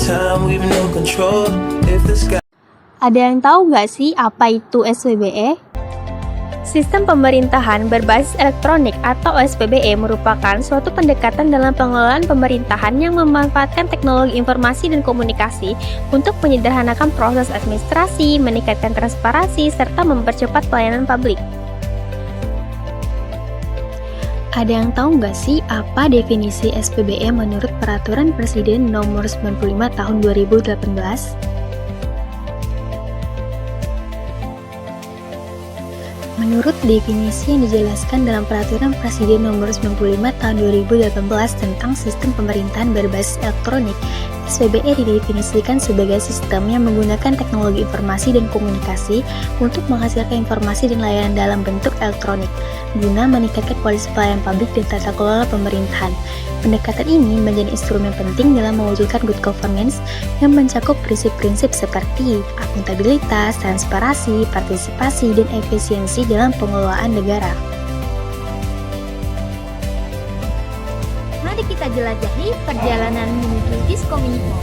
time, we've no control. If the sky Ada yang tahu nggak sih apa itu SPBE? Sistem pemerintahan berbasis elektronik atau SPBE merupakan suatu pendekatan dalam pengelolaan pemerintahan yang memanfaatkan teknologi informasi dan komunikasi untuk menyederhanakan proses administrasi, meningkatkan transparansi, serta mempercepat pelayanan publik. Ada yang tahu nggak sih apa definisi SPBE menurut Peraturan Presiden Nomor 95 Tahun 2018? Menurut definisi yang dijelaskan dalam Peraturan Presiden Nomor 95 Tahun 2018 tentang Sistem Pemerintahan Berbasis Elektronik, SPBE didefinisikan sebagai sistem yang menggunakan teknologi informasi dan komunikasi untuk menghasilkan informasi dan layanan dalam bentuk elektronik, guna meningkatkan kualitas pelayanan publik dan tata kelola pemerintahan. Pendekatan ini menjadi instrumen penting dalam mewujudkan good governance yang mencakup prinsip-prinsip seperti akuntabilitas, transparansi, partisipasi, dan efisiensi dalam pengelolaan negara. Mari kita jelajahi perjalanan menuju Diskominfo.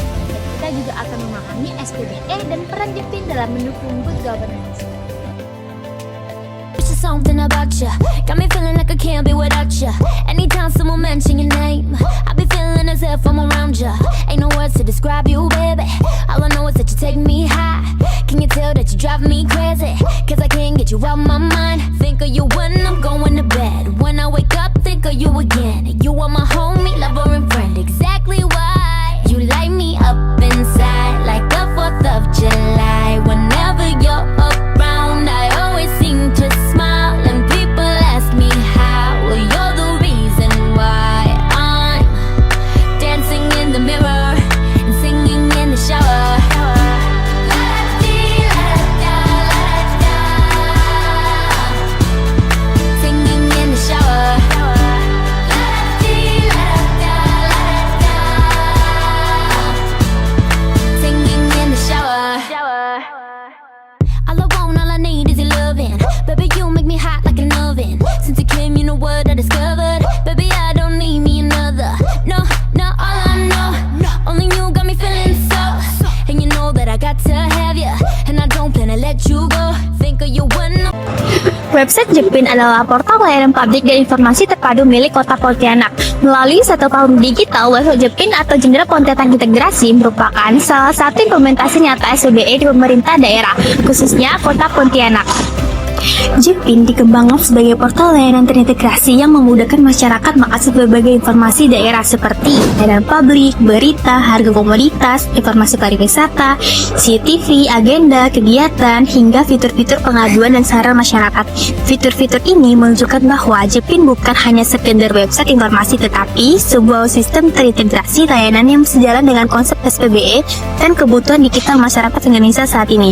Kita juga akan memahami SPBE dan peran Jepin dalam mendukung good governance. Something about you got me feeling like I can't be without you. Anytime someone mention your name, I be feeling as if I'm around you. Ain't no words to describe you, baby. All I know is that you take me high. Can you tell that you drive me crazy? Cause I can't get you out my mind. Think of you when I'm going to bed. When I wake up, think of you again. You are my homie, lover and friend. Exactly why you light me up inside like the 4th of July. Whenever you're around, I always seem to smile and people ask me how. Well, you're the reason why I'm dancing in the mirror and singing in the shower. Singing in the shower. Singing in the shower. All I want, all I need is your loving. Baby, you make me hot like an oven. Since you came, you know what I discovered. Baby, I don't need me another. No, no, all I know, only you got me feeling so. And you know that I got to have you, and I don't plan to let you go. Think of you when I'm Website Jepin adalah portal layanan publik dan informasi terpadu milik Kota Pontianak. Melalui satu platform digital, website Jepin atau Jendela Pontianak Integrasi merupakan salah satu implementasi nyata SPBE di pemerintah daerah, khususnya Kota Pontianak. Jepin dikembangkan sebagai portal layanan terintegrasi yang memudahkan masyarakat mengakses berbagai informasi daerah seperti layanan publik, berita, harga komoditas, informasi pariwisata, CCTV, agenda, kegiatan, hingga fitur-fitur pengaduan dan saran masyarakat. Fitur-fitur ini menunjukkan bahwa Jepin bukan hanya sekedar website informasi tetapi sebuah sistem terintegrasi layanan yang sejalan dengan konsep SPBE dan kebutuhan digital masyarakat Indonesia saat ini.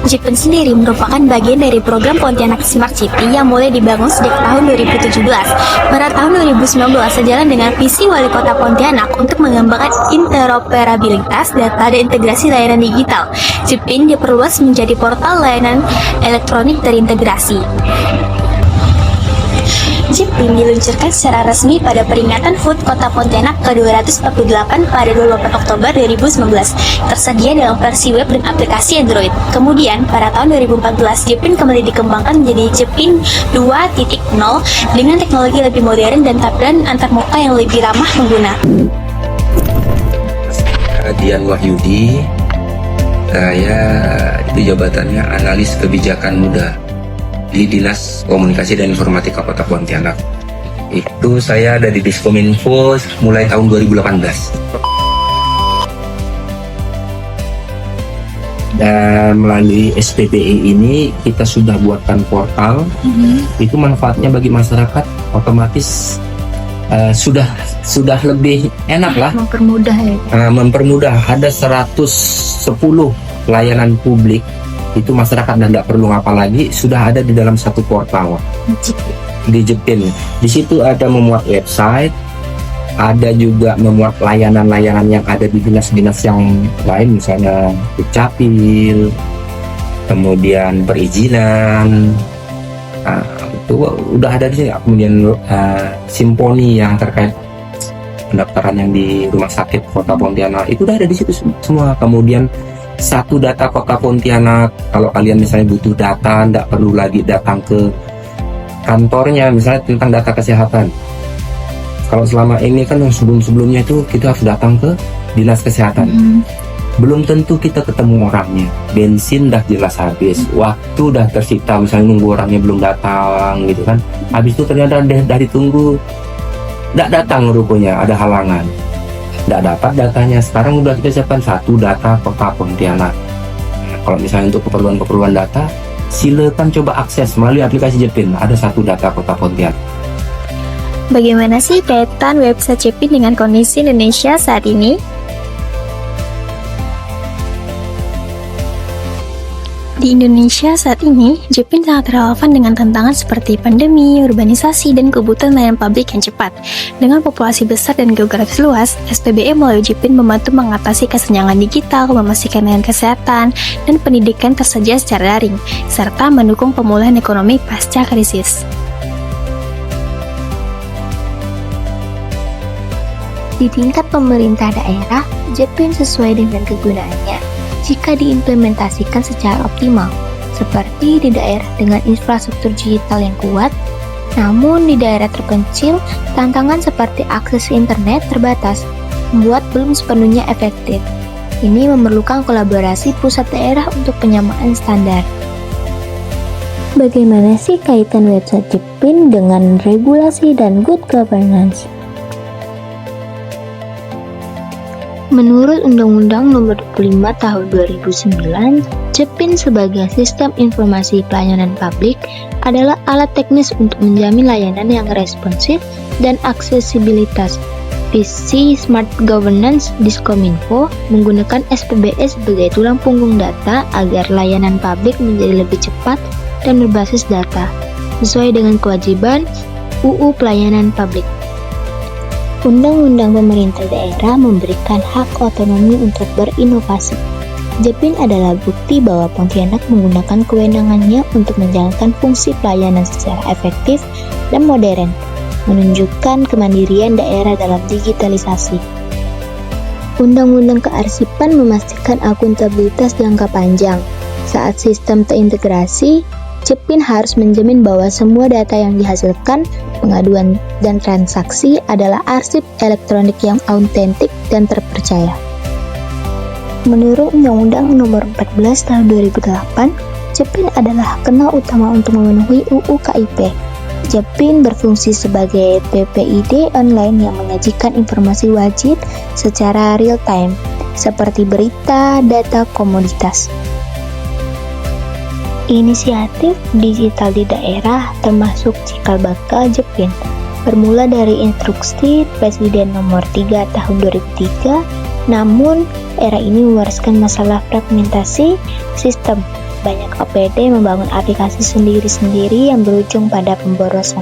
Jepin sendiri merupakan bagian dari program Pontianak Smart City yang mulai dibangun sejak tahun 2017. Pada tahun 2019, sejalan dengan visi Wali Kota Pontianak untuk mengembangkan interoperabilitas data dan integrasi layanan digital, Jepin diperluas menjadi portal layanan elektronik terintegrasi. Jepin diluncurkan secara resmi pada peringatan HUT Kota Pontianak ke-248 pada 28 Oktober 2019, tersedia dalam versi web dan aplikasi Android. Kemudian, pada tahun 2014, Jepin kembali dikembangkan menjadi Jepin 2.0 dengan teknologi lebih modern dan tampilan antarmuka yang lebih ramah pengguna. Dian Wahyudi, saya itu jabatannya analis kebijakan muda di Dinas Komunikasi dan Informatika Kota Pontianak. Itu saya ada di Diskominfo mulai tahun 2018. Dan melalui SPBE ini kita sudah buatkan portal. Itu manfaatnya bagi masyarakat otomatis sudah lebih enak lah. Mempermudah ya. Mempermudah. Ada 110 layanan publik. Itu masyarakat dan tidak perlu ngapa lagi, sudah ada di dalam satu portal di Jepin. Di situ ada memuat website, ada juga memuat layanan-layanan yang ada di dinas-dinas yang lain, misalnya Dukcapil, kemudian perizinan. Nah, itu udah ada di sini. Kemudian simponi yang terkait pendaftaran yang di rumah sakit Kota Pontianak itu udah ada di situ semua. Kemudian satu data Kota Pontianak, kalau kalian misalnya butuh data, nggak perlu lagi datang ke kantornya, misalnya tentang data kesehatan. Kalau selama ini kan yang sebelum-sebelumnya itu kita harus datang ke dinas kesehatan. Belum tentu kita ketemu orangnya. Bensin dah jelas habis, waktu dah tersita, misalnya nunggu orangnya belum datang gitu kan. Habis itu ternyata dari tunggu nggak datang, rupanya ada halangan, nggak dapat datanya. Sekarang udah kita siapkan satu data Kota Pontianak. Kalau misalnya untuk keperluan data, silakan coba akses melalui aplikasi Jepin. Ada satu data Kota Pontianak. Bagaimana sih kaitan website Jepin dengan kondisi Indonesia saat ini? Di Indonesia saat ini, Jepin sangat relevan dengan tantangan seperti pandemi, urbanisasi, dan kebutuhan layanan publik yang cepat. Dengan populasi besar dan geografis luas, SPBE melalui Jepin membantu mengatasi kesenjangan digital, memastikan layanan kesehatan, dan pendidikan tersedia secara daring, serta mendukung pemulihan ekonomi pasca krisis. Di tingkat pemerintah daerah, Jepin sesuai dengan kegunaannya jika diimplementasikan secara optimal, seperti di daerah dengan infrastruktur digital yang kuat. Namun di daerah terpencil, tantangan seperti akses internet terbatas, membuat belum sepenuhnya efektif. Ini memerlukan kolaborasi pusat daerah untuk penyamaan standar. Bagaimana sih kaitan website Jepin dengan regulasi dan good governance? Menurut Undang-Undang Nomor 25 Tahun 2009, Jepin sebagai sistem informasi pelayanan publik adalah alat teknis untuk menjamin layanan yang responsif dan aksesibilitas. Visi Smart Governance Diskominfo menggunakan SPBE sebagai tulang punggung data agar layanan publik menjadi lebih cepat dan berbasis data, sesuai dengan kewajiban UU Pelayanan Publik. Undang-undang pemerintah daerah memberikan hak otonomi untuk berinovasi. Jepin adalah bukti bahwa Pontianak menggunakan kewenangannya untuk menjalankan fungsi pelayanan secara efektif dan modern, menunjukkan kemandirian daerah dalam digitalisasi. Undang-undang kearsipan memastikan akuntabilitas jangka panjang. Saat sistem terintegrasi, Jepin harus menjamin bahwa semua data yang dihasilkan, pengaduan, dan transaksi adalah arsip elektronik yang autentik dan terpercaya. Menurut Undang-Undang Nomor 14 Tahun 2008, Jepin adalah kanal utama untuk memenuhi UU KIP. Jepin berfungsi sebagai PPID online yang menyajikan informasi wajib secara real-time, seperti berita, data, komoditas. Inisiatif digital di daerah termasuk cikal bakal Jepin, bermula dari instruksi Presiden Nomor 3 Tahun 2003, namun era ini mewariskan masalah fragmentasi sistem. Banyak OPD membangun aplikasi sendiri-sendiri yang berujung pada pemborosan.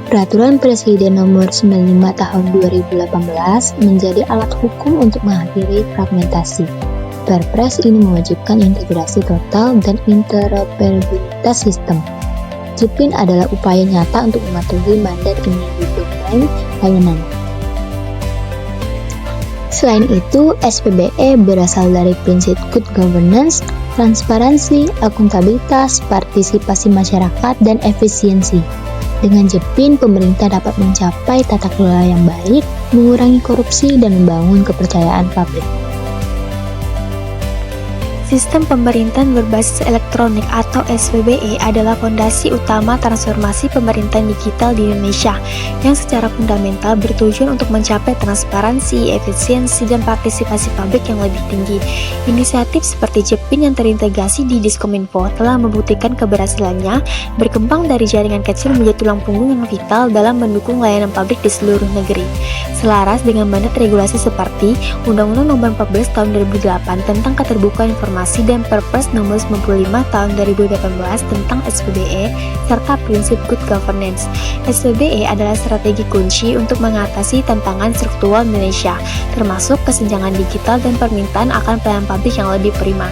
Peraturan Presiden Nomor 95 Tahun 2018 menjadi alat hukum untuk mengakhiri fragmentasi. Perpres ini mewajibkan integrasi total dan interoperabilitas sistem. Jepin adalah upaya nyata untuk mematuhi mandat ini di domain layanan. Selain itu, SPBE berasal dari prinsip good governance, transparansi, akuntabilitas, partisipasi masyarakat, dan efisiensi. Dengan Jepin, pemerintah dapat mencapai tata kelola yang baik, mengurangi korupsi, dan membangun kepercayaan publik. Sistem pemerintahan berbasis elektronik atau SPBE adalah fondasi utama transformasi pemerintahan digital di Indonesia yang secara fundamental bertujuan untuk mencapai transparansi, efisiensi, dan partisipasi publik yang lebih tinggi. Inisiatif seperti Jepin yang terintegrasi di Diskominfo telah membuktikan keberhasilannya berkembang dari jaringan kecil menjadi tulang punggung yang vital dalam mendukung layanan publik di seluruh negeri. Selaras dengan mandat regulasi seperti Undang-Undang Nomor 14 Tahun 2008 tentang Keterbukaan Informasi dan Perpres Nomor 95 Tahun 2018 tentang SPBE serta prinsip good governance. SPBE adalah strategi kunci untuk mengatasi tantangan struktural Indonesia, termasuk kesenjangan digital dan permintaan akan pelayanan publik yang lebih prima.